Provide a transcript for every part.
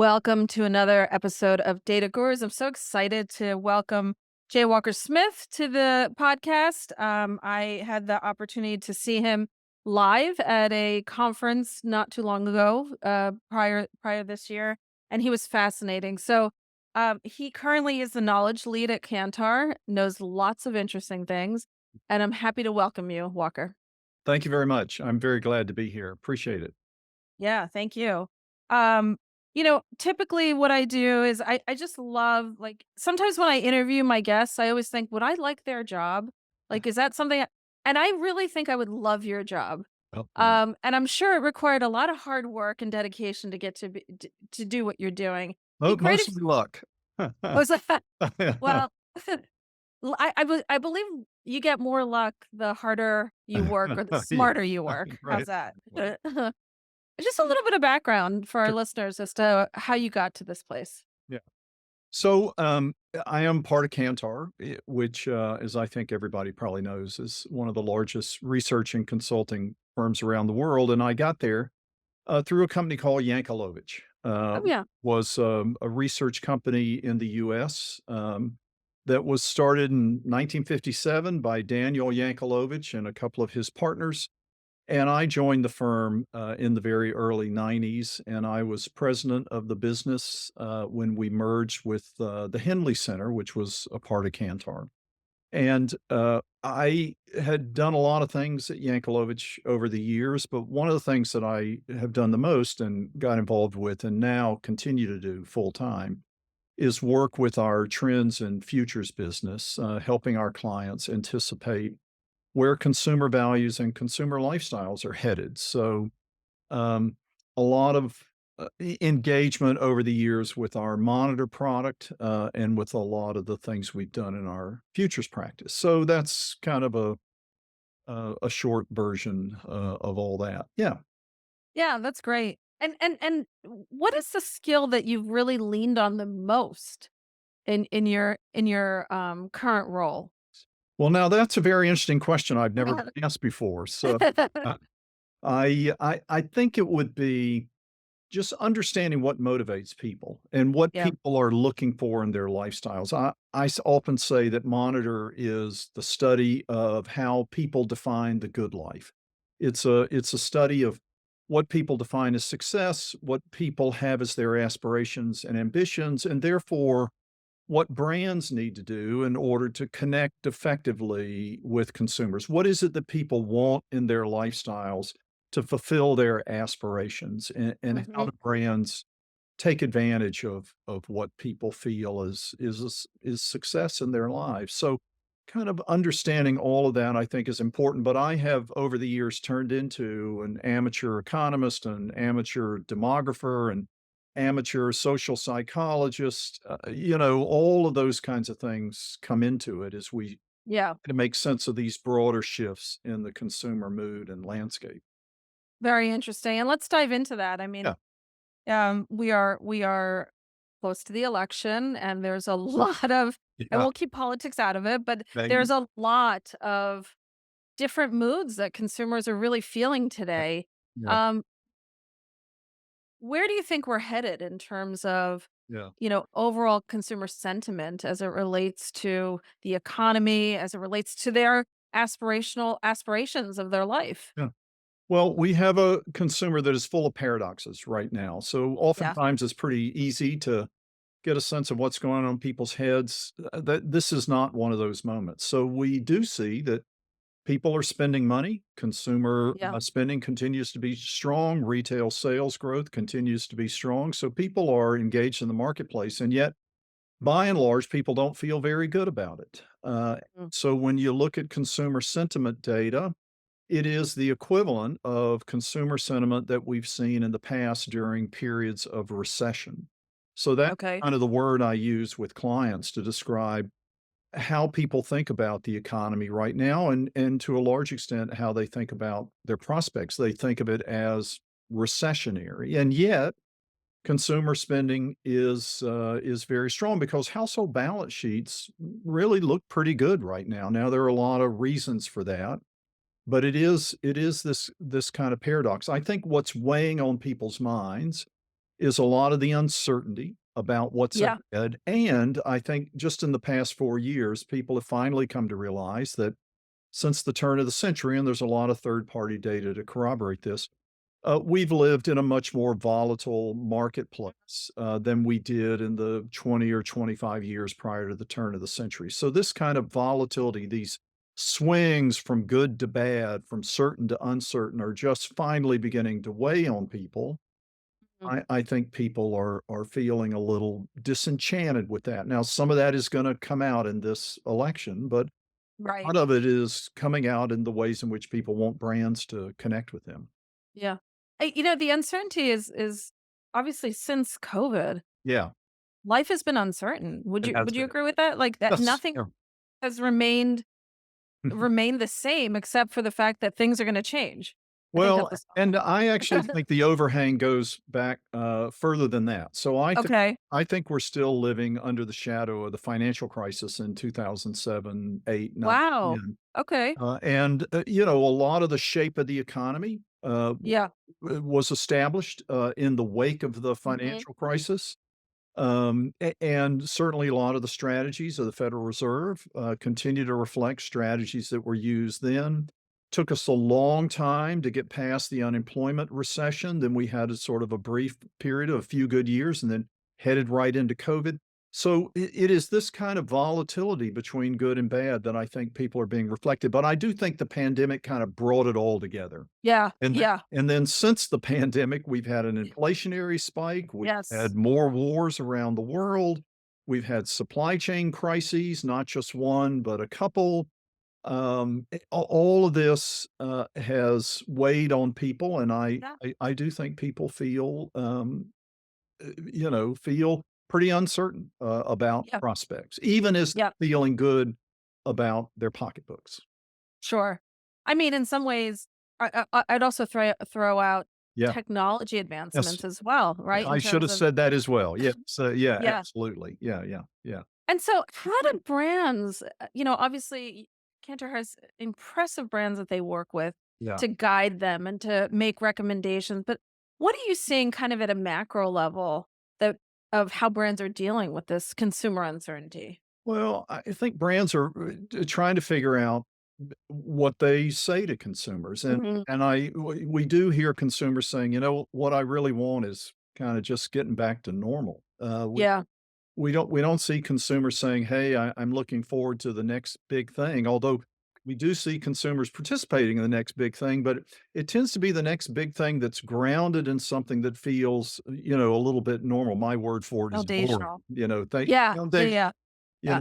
Welcome to another episode of Data Gurus. I'm so excited to welcome Jay Walker Smith to the podcast. I had the opportunity to see him live at a conference not too long ago, prior this year, and he was fascinating. He currently is the knowledge lead at Kantar, knows lots of interesting things, and I'm happy to welcome you, Walker. Thank you very much. I'm very glad to be here. Appreciate it. Yeah, thank you. Um, typically what I do is I just love like sometimes when I interview my guests, I always think, would I like their job? Like, is that something and I really think I would love your job. Well, thank And I'm sure it required a lot of hard work and dedication to get to do what you're doing. Be great if mostly luck. was well, I believe you get more luck the harder you work or the Yeah, smarter you work. How's right. that? Just a little bit of background for our Sure. listeners as to how you got to this place. Yeah. So, I am part of Kantar, which, as I think everybody probably knows, is one of the largest research and consulting firms around the world. And I got there through a company called Yankelovich. Oh, yeah. Was a research company in the U.S. That was started in 1957 by Daniel Yankelovich and a couple of his partners. And I joined the firm in the very early 90s, and I was president of the business when we merged with the Henley Center, which was a part of Kantar. And I had done a lot of things at Yankelovich over the years, but one of the things that I have done the most and got involved with and now continue to do full time is work with our trends and futures business, helping our clients anticipate where consumer values and consumer lifestyles are headed. So, um, a lot of engagement over the years with our monitor product and with a lot of the things we've done in our futures practice. So that's kind of a short version of all that. Yeah. Yeah, that's great. And what is the skill that you've really leaned on the most in your current role? Well, now that's a very interesting question I've never been asked before. So uh, I think it would be just understanding what motivates people and what Yeah. people are looking for in their lifestyles. I often say that Monitor is the study of how people define the good life. It's a study of what people define as success, what people have as their aspirations and ambitions, and therefore what brands need to do in order to connect effectively with consumers. What is it that people want in their lifestyles to fulfill their aspirations, and how Mhm. do brands take advantage of what people feel is success in their lives? So, kind of understanding all of that, I think, is important. But I have over the years turned into an amateur economist, an amateur demographer, and amateur social psychologist. All of those kinds of things come into it as we Yeah. to make sense of these broader shifts in the consumer mood and landscape. Very interesting. And let's dive into that. I mean, Yeah. we are close to the election, and there's a lot of, and Yeah. we'll keep politics out of it, but Maybe. there's a lot of different moods that consumers are really feeling Yeah. today. Yeah. Um, where do you think we're headed in terms of, Yeah. overall consumer sentiment as it relates to the economy, as it relates to their aspirational aspirations of their life? Yeah. Well, we have a consumer that is full of paradoxes right now. So Yeah. oftentimes it's pretty easy to get a sense of what's going on in people's heads. That this is not one of those moments. So we do see that people are spending money. Consumer Yeah. spending continues to be strong. Retail sales growth continues to be strong. So people are engaged in the marketplace, and yet by and large, people don't feel very good about it. Mm. So when you look at consumer sentiment data, it is the equivalent of consumer sentiment that we've seen in the past during periods of recession. So that's Okay. kind of the word I use with clients to describe how people think about the economy right now and to a large extent how they think about their prospects. They think of it as recessionary. And yet consumer spending is very strong because household balance sheets really look pretty good right now. Now there are a lot of reasons for that, but it is this kind of paradox. I think what's weighing on people's minds is a lot of the uncertainty about what's Yeah. ahead. And I think just in the past 4 years, people have finally come to realize that since the turn of the century, and there's a lot of third party data to corroborate this, we've lived in a much more volatile marketplace than we did in the 20 or 25 years prior to the turn of the century. So, this kind of volatility, these swings from good to bad, from certain to uncertain, are just finally beginning to weigh on people. Mhm. I think people are feeling a little disenchanted with that. Now, some of that is going to come out in this election, but Right. part of it is coming out in the ways in which people want brands to connect with them. Yeah. The uncertainty is obviously since COVID, Yeah, life has been uncertain. Would it you has would you been. agree with that? Like that Yes, nothing yeah. has remained the same except for the fact that things are gonna change. I think that's Well, what's and I actually think the overhang goes back, further than that. So Okay. I think we're still living under the shadow of the financial crisis in 2007, 8, 9, Wow. 10. Okay. A lot of the shape of the economy, Yeah. was established, in the wake of the Mhm. financial crisis. And certainly a lot of the strategies of the Federal Reserve continue to reflect strategies that were used then. Took us a long time to get past the unemployment recession. Then we had a sort of a brief period of a few good years and then headed right into COVID. So it is this kind of volatility between good and bad that I think people are being reflected. But I do think the pandemic kind of brought it all together. Yeah. And Yeah. and then since the pandemic, we've had an Y inflationary spike, we've Yes. had more wars around the world, we've had supply chain crises, not just one, but a couple. All of this, has weighed on people, and Yeah. I do think people feel pretty uncertain, about Yeah. prospects, even as Yeah. feeling good about their pocketbooks. Sure. I mean, in some ways, I'd also throw out Yeah. technology Yes. advancements as well, right? In I should terms have of said that as well. Yes, yeah, yeah. absolutely. Yeah, yeah, yeah. And so how do brands, obviously Kantar has impressive brands that they work with Yeah. to guide them and to make recommendations, but what are you seeing kind of at a macro level that of how brands are dealing with this consumer uncertainty? Well, I think brands are trying to figure out what they say to consumers, and Mhm. we do hear consumers saying, what I really want is kind of just getting back to normal. Yeah. We don't see consumers saying, "Hey, I'm looking forward to the next big thing," although we do see consumers participating in the next big thing, but it tends to be the next big thing that's grounded in something that feels, a little bit normal. My word for it is boring. Foundational. You Yeah. know, Yeah. they Yeah. Yeah.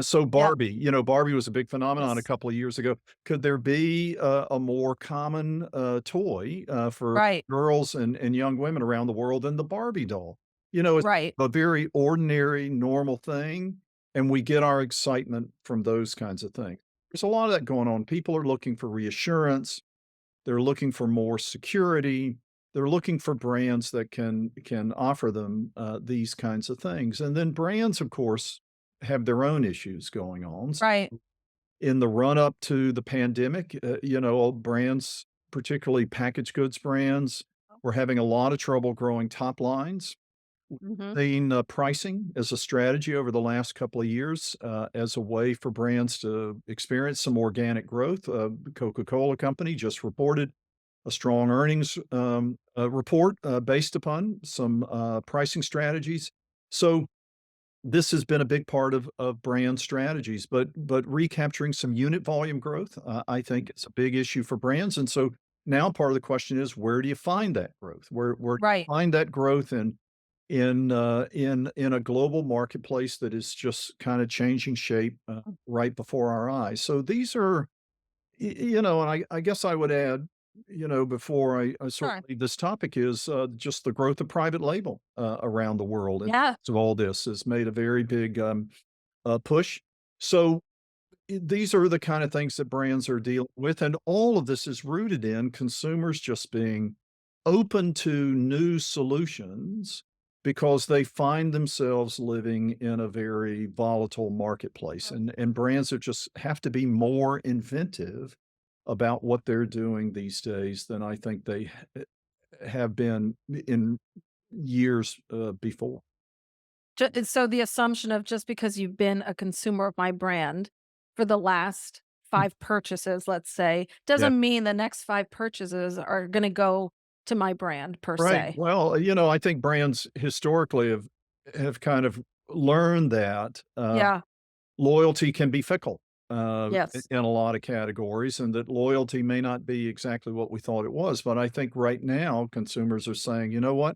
so Yeah. Barbie was a big phenomenon a Yes. couple of years ago. Could there be a more common, toy, for Right. girls and young women around the world than the Barbie doll? It's Right. a very ordinary, normal thing, and we get our excitement from those kinds of things. There's a lot of that going on. People are looking for reassurance. They're looking for more security. They're looking for brands that can offer them, these kinds of things. And then brands, of course, have their own issues going on. Right. In the run up to the pandemic, brands, particularly packaged goods brands, were having a lot of trouble growing top lines. Mhm. Seen, pricing as a strategy over the last couple of years, as a way for brands to experience some organic growth. Coca-Cola Company just reported a strong earnings, report, based upon some, pricing strategies. So, this has been a big part of brand strategies, but recapturing some unit volume growth, I think it's a big issue for brands, and so now part of the question is where do you find that growth? Where do Right. you find that growth in a global marketplace that is just kinda changing shape, right before our eyes? So these are and I guess I would add, before I sort Sure. of leave this topic is, just the growth of private label, around the world, and Yeah. so all this has made a very big, push. So, these are the kind of things that brands are dealing with, and all of this is rooted in consumers just being open to new solutions because they find themselves living in a very volatile marketplace, and brands are just have to be more inventive about what they're doing these days than I think they have been in years before. So the assumption of just because you've been a consumer of my brand for the last 5 purchases, let's say, Yeah. doesn't mean the next 5 purchases are gonna go to my brand per Right. se. Well, I think brands historically have kind of learned that Yeah. loyalty can be fickle Yes. in a lot of categories, and that loyalty may not be exactly what we thought it was. But I think right now consumers are saying, you know what?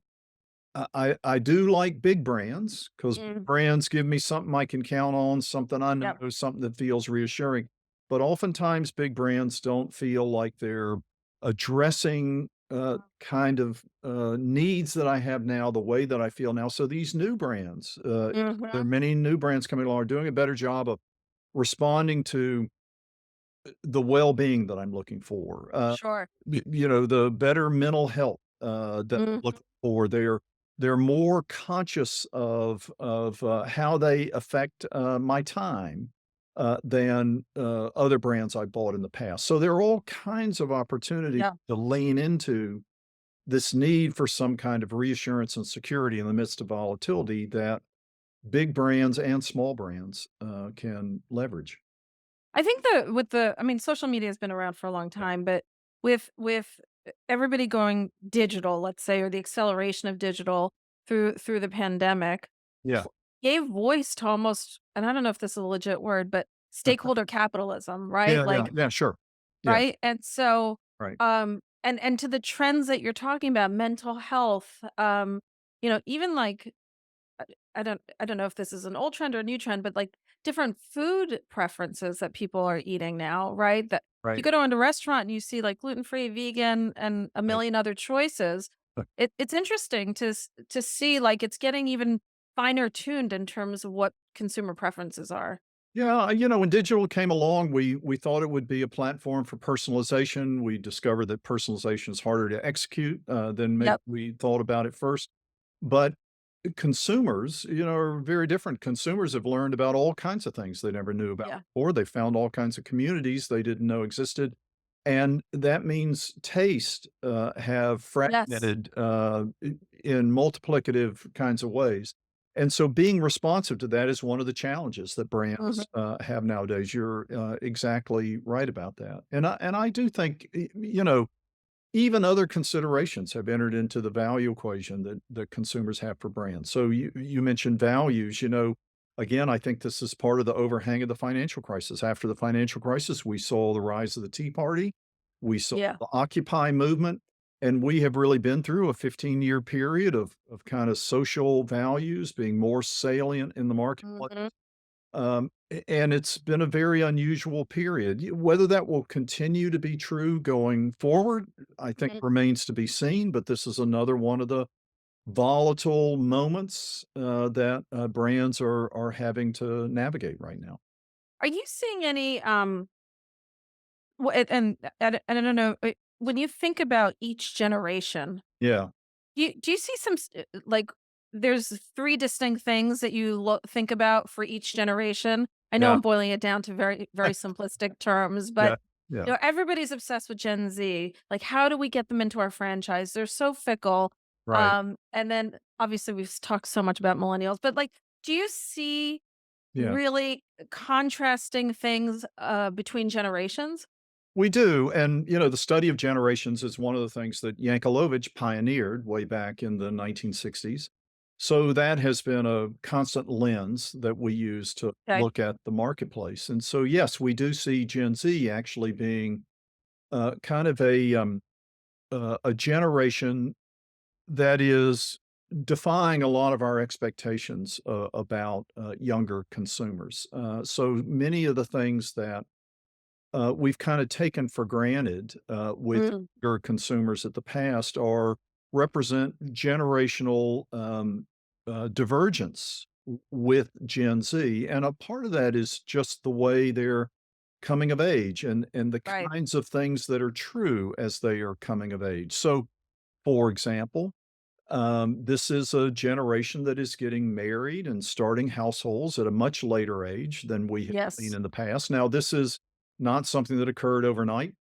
I do like big brands because Mm. brands give me something I can count on, something I know, Yep. something that feels reassuring. But oftentimes, big brands don't feel like they're addressing kind of needs that I have now, the way that I feel now. So these new brands, there are Mhm. many new brands coming along, are doing a better job of responding to the well-being that I'm looking for, Sure. the better mental health, that I'm Mhm. looking for. They're more conscious of how they affect, my time, than, other brands I bought in the past. So there are all kinds of opportunity Yeah. to lean into this need for some kind of reassurance and security in the midst of volatility that big brands and small brands, can leverage. I think that with the I mean, social media has been around for a long Yeah. time, but with everybody going digital, let's say, or the acceleration of digital through the pandemic, Yeah. f gave voice to almost and I don't know if this is a legit word, but stakeholder capitalism, right? Yeah, yeah, Like, yeah, sure. Yeah, right? And so, right. and to the trends that you're talking about, mental health, even like I don't know if this is an old trend or a new trend, but like different food preferences that people are eating now, right? That you Right, go to a restaurant and you see like gluten-free, vegan, and a right. million other choices. It's interesting to see like it's getting even finer tuned in terms of what consumer preferences are. Yeah, when digital came along, we thought it would be a platform for personalization. We discovered that personalization is harder to execute, than maybe Yep. we thought about at first. But consumers, are very different. Consumers have learned about all kinds of things they never knew about Yeah. before. They found all kinds of communities they didn't know existed. And that means taste, have Yes. fragmented, in multiplicative kinds of ways. And so being responsive to that is one of the challenges that Mhm. brands, have nowadays. You're, exactly right about that. And I do think, even other considerations have entered into the value equation that consumers have for brands. So you mentioned values, again, I think this is part of the overhang of the financial crisis. After the financial crisis, we saw the rise of the Tea Party, we saw Yeah. the Occupy movement, and we have really been through a 15-year period of kind of social values being more salient in the marketplace. Mhm. And it's been a very unusual period. Whether that will continue to be true going forward, I think Mhm. remains to be seen, but this is another one of the volatile moments, that, brands are having to navigate right now. Are you seeing any and I don't know when you think about each generation. Yeah, Do you see some like there's 3 distinct things that you think about for each generation? I know yeah, I'm boiling it down to very very simplistic terms, but yeah, yeah, everybody's obsessed with Gen Z. Like, how do we get them into our franchise? They're so fickle. right, And then obviously we've talked so much about millennials, but like, do you see yeah. really contrasting things between generations? We do, and, the study of generations is one of the things that Yankelovich pioneered way back in the 1960s. So that has been a constant lens that we use to Okay. look at the marketplace, and so, yes, we do see Gen Z actually being, kind of a generation that is defying a lot of our expectations, about, younger consumers. So many of the things that we've kind of taken for granted with Mm, your consumers at the past are represent generational divergence with Gen Z, and a part of that is just the way they're coming of age and the right. kinds of things that are true as they are coming of age. So, for example, this is a generation that is getting married and starting households at a much later age than we have seen Yes. in the past. Now, this is not something that occurred overnight.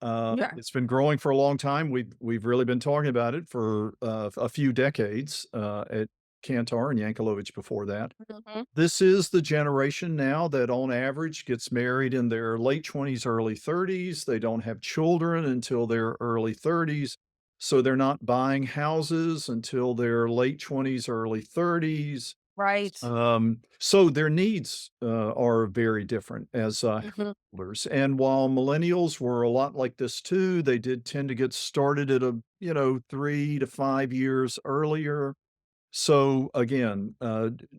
Yeah. It's been growing for a long time. We've really been talking about it for, a few decades, at Kantar and Yankelovich before that. Mhm. This is the generation now that on average gets married in their late 20s, early 30s. They don't have children until their early 30s. So they're not buying houses until their late 20s, early 30s. Right. So their needs are very different as Mhm. householders. And while millennials were a lot like this too, they did tend to get started at 3 to 5 years earlier. So again,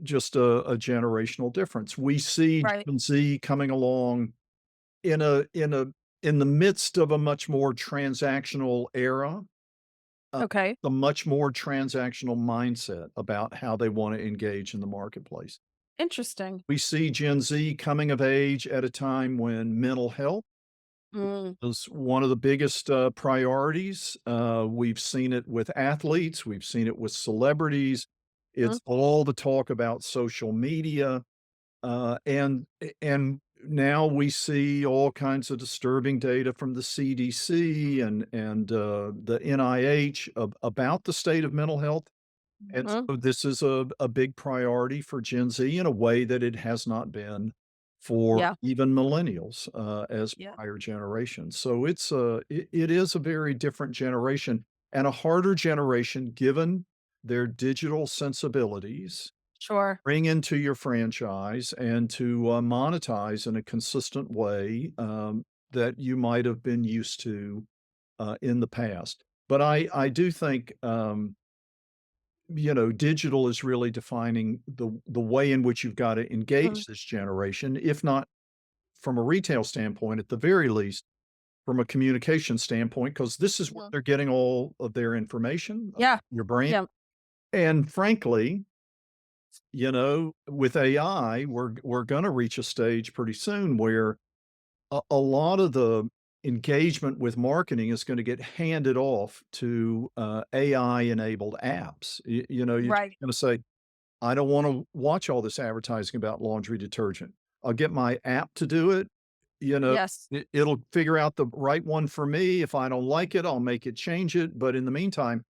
just a generational difference. We see Right. Gen Z coming along in in the midst of a much more transactional era, uh, Okay. a much more transactional mindset about how they want to engage in the marketplace. Interesting. We see Gen Z coming of age at a time when mental health Mm. is one of the biggest priorities. We've seen it with athletes, we've seen it with celebrities. Mhm. It's all the talk about social media, and now we see all kinds of disturbing data from the CDC and the NIH about the state of mental health. And Mhm. so this is a big priority for Gen Z in a way that it has not been for Yeah. even millennials, as Yeah. prior generations. So it is a very different generation and a harder generation given their digital sensibilities, Sure. bring into your franchise and to, monetize in a consistent way, that you might have been used to, in the past. But I do think, digital is really defining the way in which you've got to Mhm. engage this generation, if not from a retail standpoint, at the very least, from a communication standpoint, because this is where Mhm. they're getting all of their information, Yeah. your brain. Yeah. And frankly, with AI, we're gonna reach a stage pretty soon where a lot of the engagement with marketing is gonna get handed off to, AI-enabled apps. You're just Right. gonna say, I don't wanna watch all this advertising about laundry detergent. I'll get my app to do it, you know, Yes. it'll figure out the right one for me. If I don't like it, I'll make it change it, but in the meantime,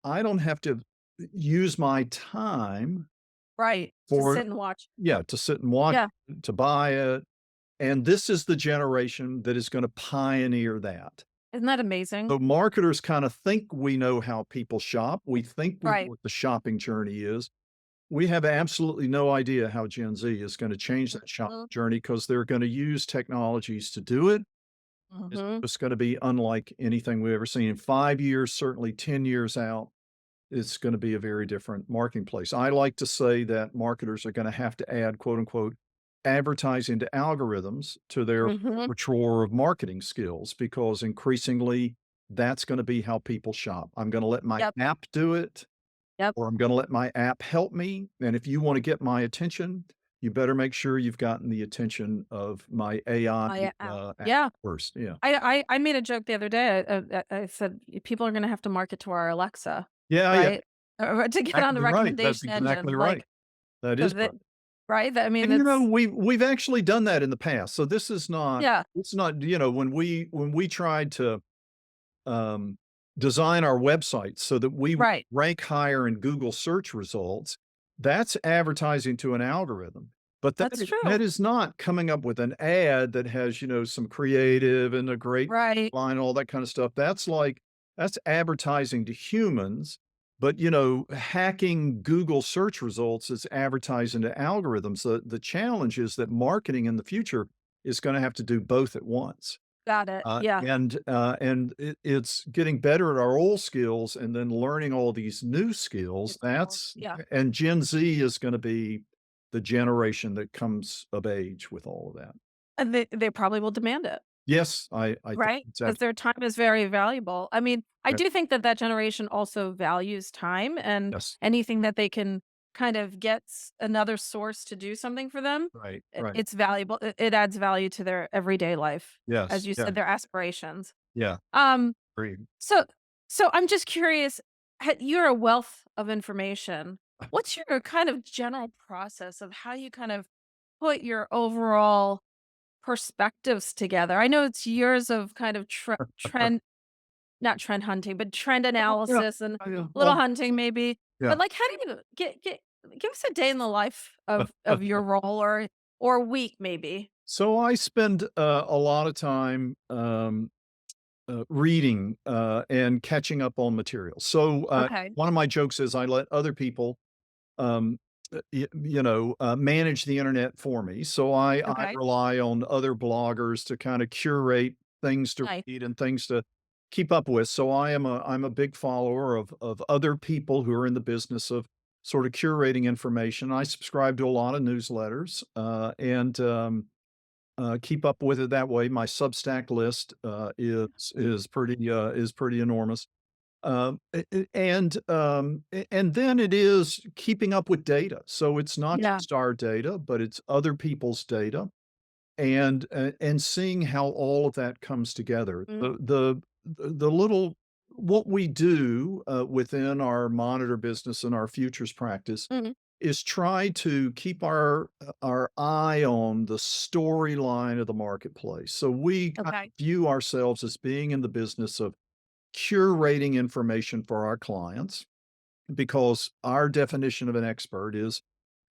I don't have to use my time Right. To for sit and watch. yeah, to sit and watch Yeah. it, to buy it, and this is the generation that is gonna pioneer that. Isn't that amazing? So marketers kinda think we know how people shop, we think we know Right. what the shopping journey is. We have absolutely no idea how Gen Z is gonna change that shopping Mhm. journey because 'cause they're gonna use technologies to do it. It's Mhm. just gonna be unlike anything we've ever seen in 5 years, certainly 10 years out. It's gonna be a very different marketplace. I like to say that marketers are gonna have to add, quote, unquote, "advertising to algorithms" to their Mhm. repertoire of marketing skills because increasingly, that's gonna be how people shop. I'm gonna let my Yep. app do it, Yep. or I'm gonna let my app help me, and if you wanna get my attention, you better make sure you've gotten the attention of my AI, I out. app Yeah. first. Yeah. I made a joke the other day. I said people are gonna have to market to our Alexa, Yeah, yeah. right? To get on the Exactly right. That's recommendation exactly engine, right. like, That so is that right. right? That I mean, And, that's we've actually done that in the past, so this is not yeah. it's not when we tried to, um, design our website so that we would Right. rank higher in Google search results, that's advertising to an algorithm, but That's that true. is not coming up with an ad that has, some creative and a great Right. line, all that kind of stuff. That's advertising to humans, but, hacking Google search results is advertising to algorithms. The challenge is that marketing in the future is gonna have to do both at once. Got it. Yeah. It's getting better at our old skills and then learning all these new New skills. skills. That's Yeah. and Gen Z is gonna be the generation that comes of age with all of that. And they probably will demand it. Yes, I think Right? it's Because absolutely their time is very valuable. I mean, I right. do think that that generation also values time and Yes. anything that they can kind of get another source to do something for them, Right, right. it's valuable. It adds value to their everyday life, as Yes, you yeah, said, their aspirations. yeah, Um, agreed. so so I'm just curious, you're a wealth of information. What's your kind of general process of how you kind of put your overall perspectives together? I know it's years of kind of trend, not trend hunting, but trend Yeah. analysis and Yeah. a little hunting maybe. Yeah. But like, how do you give us a day in the life of your role or week maybe? So I spend a lot of time reading and catching up on material. So Okay. one of my jokes is I let other people um, manage the internet for me. So I Okay. rely on other bloggers to kind of curate things to Nice. read and things to keep up with. So I'm a big follower of other people who are in the business of sort of curating information. I subscribe to a lot of newsletters and keep up with it that way. My Substack list is pretty enormous. And then it is keeping up with data. So it's not Yeah. just our data, but it's other people's data and seeing how all of that comes together. Mhm. The little what we do within our monitor business and our futures practice Mhm. is try to keep our eye on the storyline of the marketplace. So we kind of Okay. view ourselves as being in the business of curating information for our clients because our definition of an expert is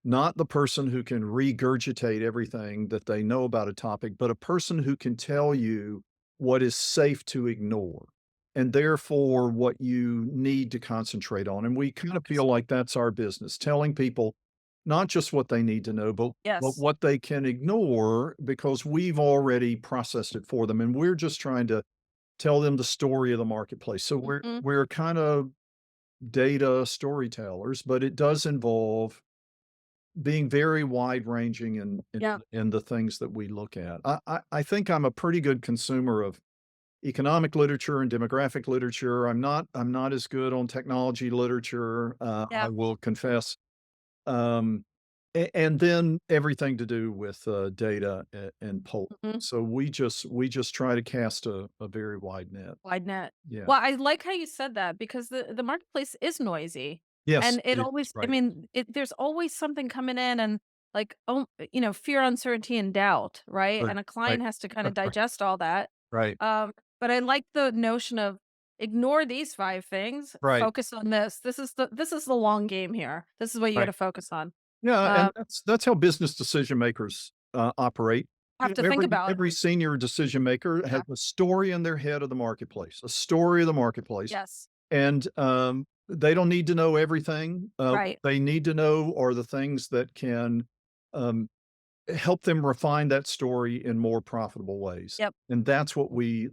not the person who can regurgitate everything that they know about a topic, but a person who can tell you what is safe to ignore and therefore what you need to concentrate on. And we kind of Focus. feel like that's our business, telling people not just what they need to know, but Yes. what they can ignore because we've already processed it for them. And we're just trying to tell them the story of the marketplace. So Mhm. we're kind of data storytellers, but it does involve being very wide ranging Yeah. in the things that we look at. I think I'm a pretty good consumer of economic literature and demographic literature. I'm not as good on technology literature, I Yeah. will confess. Um, and then everything to do with data and polling. Mhm. So we just try to cast a very wide net. Wide net. Yeah. Well, I like how you said that because the marketplace is noisy, Yes, and it it is, always I right. mean, there's always something coming in and, like, fear, uncertainty, and doubt, right? Right, And a right, client has to kinda right, digest all that. right, But I like the notion of ignore these 5 things, right, focus on this. This is the long game here. This is what you right. gotta focus on. Yeah, and Um, that's how business decision makers, operate. You have to know, think about every senior decision maker has Yeah. a story in their head of the marketplace, a story of the marketplace, Yes. and, they don't need to know everything. Right. They need to know are the things that can, um, help them refine that story in more profitable ways, Yep. and that's what we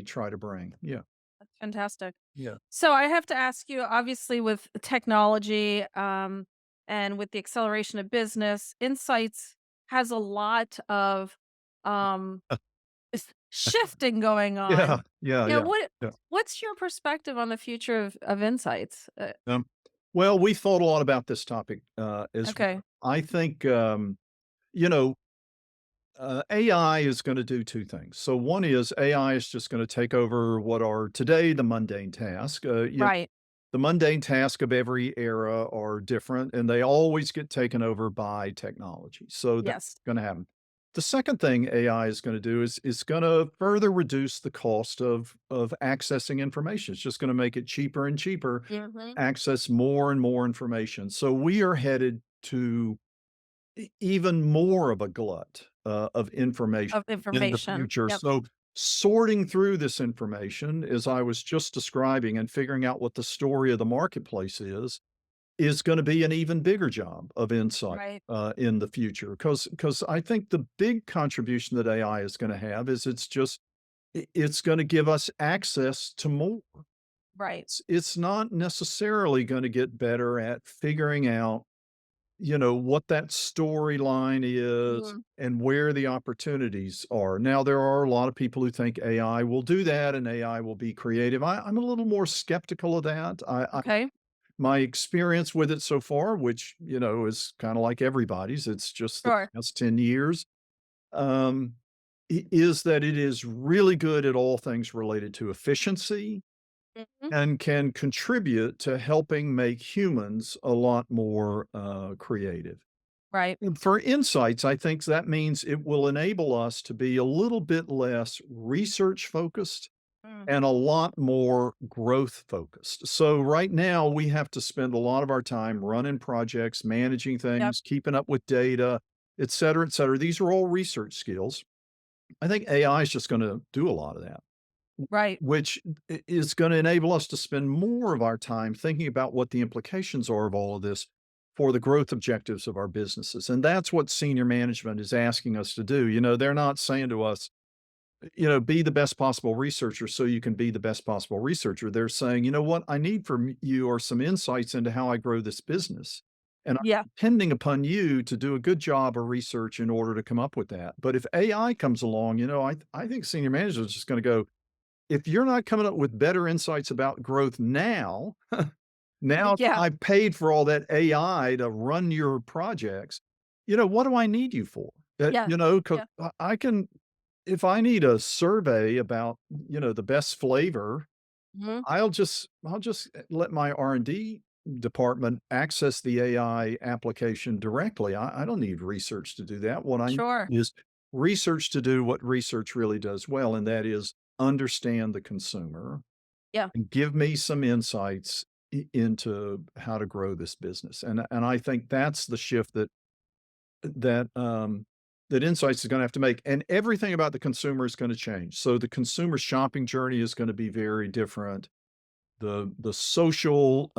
try to bring. Yeah, That's fantastic. yeah. So I have to ask you, obviously, with technology, and with the acceleration of business, Insights has a lot of um, shifting going Yeah, on. yeah, Yeah, yeah, yeah. what's your perspective on the future of Insights? Um, well, we thought a lot about this topic, as Okay, well. I think, you know, AI is gonna do 2 things. So one is AI is just gonna take over what are today the mundane task. right. The mundane task of every era are different, and they always get taken over by technology. So that's Yes. gonna happen. The second thing AI is gonna do is gonna further reduce the cost of accessing information. It's just gonna make it cheaper and cheaper, Hmm. access more and more information. So we are headed to even more of a glut, of information Of in the information. future. Yep. So, sorting through this information, as I was just describing, and figuring out what the story of the marketplace is gonna be an even bigger job of insight, Right. in the future. Because I think the big contribution that AI is gonna have is it's gonna give us access to more. Right. It's not necessarily gonna get better at figuring out what that storyline is Mhm. and where the opportunities are. Now, there are a lot of people who think AI will do that and AI will be creative. I'm a little more skeptical of that. Okay. My experience with it so far, which, is kind of like everybody's, it's just the Sure. past 10 years, um, is that it is really good at all things related to efficiency Mhm. and can contribute to helping make humans a lot more creative. Right. And for insights, I think that means it will enable us to be a little bit less research focused Mm. and a lot more growth focused. So right now we have to spend a lot of our time running projects, managing Yep. things, keeping up with data, et cetera, et cetera. These are all research skills. I think AI is just going to do a lot of that, Right. which is going to enable us to spend more of our time thinking about what the implications are of all of this for the growth objectives of our businesses. And that's what senior management is asking us to do. They're not saying to us, be the best possible researcher so you can be the best possible researcher. They're saying, you know what I need from you are some insights into how I grow this business. And I'm Yeah. depending upon you to do a good job of research in order to come up with that. But if AI comes along, I think senior managers is just going to go, if you're not coming up with better insights about growth now, now Yeah. I've paid for all that AI to run your projects, what do I need you for? Yeah. 'Cause Yeah. I can if I need a survey about, the best flavor, Mhm. I'll just let my R&D department access the AI application directly. I don't need research to do that. What I need Sure. is research to do what research really does well, and that is understand the consumer Yeah. and give me some insights into how to grow this business. And I think that's the shift that, um, that insights is gonna have to make, and everything about the consumer is gonna change. So the consumer shopping journey is gonna be very different. The social,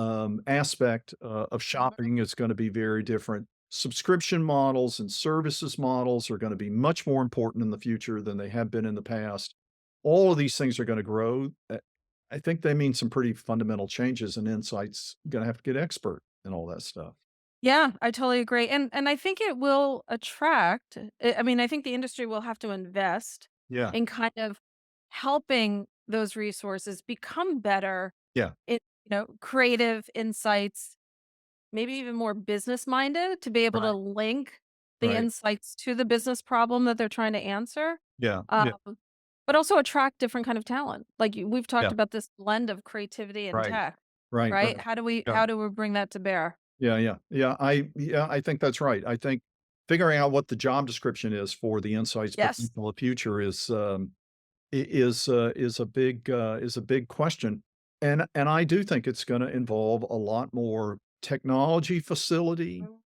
aspect, of Mhm. shopping is gonna be very different. Subscription models and services models are gonna be much more important in the future than they have been in the past. All of these things are gonna grow. I think they mean some pretty fundamental changes, and insights gonna have to get expert in all that stuff. Yeah, I totally agree, and I think it will attract I mean, I think the industry will have to invest Yeah, in kind of helping those resources become better yeah, in, creative insights, maybe even more business minded to be able to right, link the right. insights to the business problem that they're trying to answer, Yeah, yeah, um, but also attract different kind of talent. Like, we've talked yeah. about this blend of creativity and Right, tech, right, right? right. Yeah, How do we bring that to bear? yeah, yeah, yeah, I think that's right. I think figuring out what the job description is for the insights Yes. professional of the future is a big question, and I do think it's gonna involve a lot more technology facility. Mm.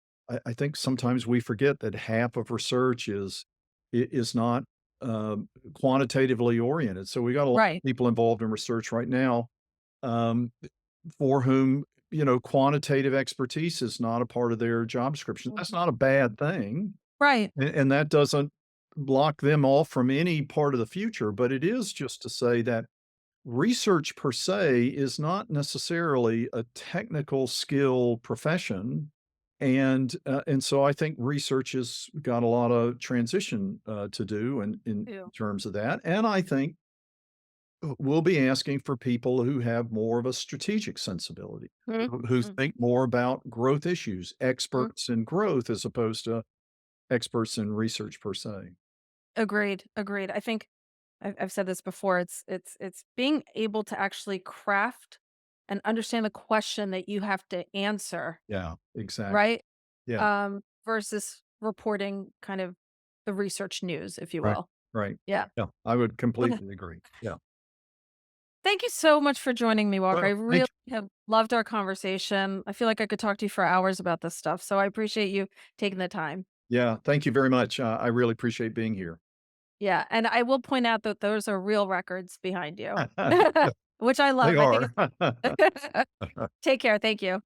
I think sometimes we forget that half of research is not, quantitatively oriented, so we got a lot Right. of people involved in research right now, um, for whom, quantitative expertise is not a part of their job description. That's Mhm. not a bad thing. Right. And that doesn't block them off from any part of the future, but it is just to say that research per se is not necessarily a technical skill profession. And so I think research has got a lot of transition to do in Too. terms of that. And I think we'll be asking for people who have more of a strategic sensibility, Mhm. who Mhm. think more about growth issues, Mhm. experts in growth as opposed to experts in research per se. Agreed, agreed. I think I've said this before, it's being able to actually craft and understand the question that you have to answer, Yeah, exactly. right? Yeah, Versus reporting kind of the research news, if you right, will. right. Yeah. Yeah, I would Okay. completely agree. Yeah. Thank you so much for joining me, Walker. I Well, really thank have loved our conversation. I feel like I could talk to you for hours about this stuff, so I appreciate you taking the time. yeah, thank you very much. I really appreciate being here. Yeah, and I will point out that those are real records behind you, which I They love. I think are. it's take care. Thank you.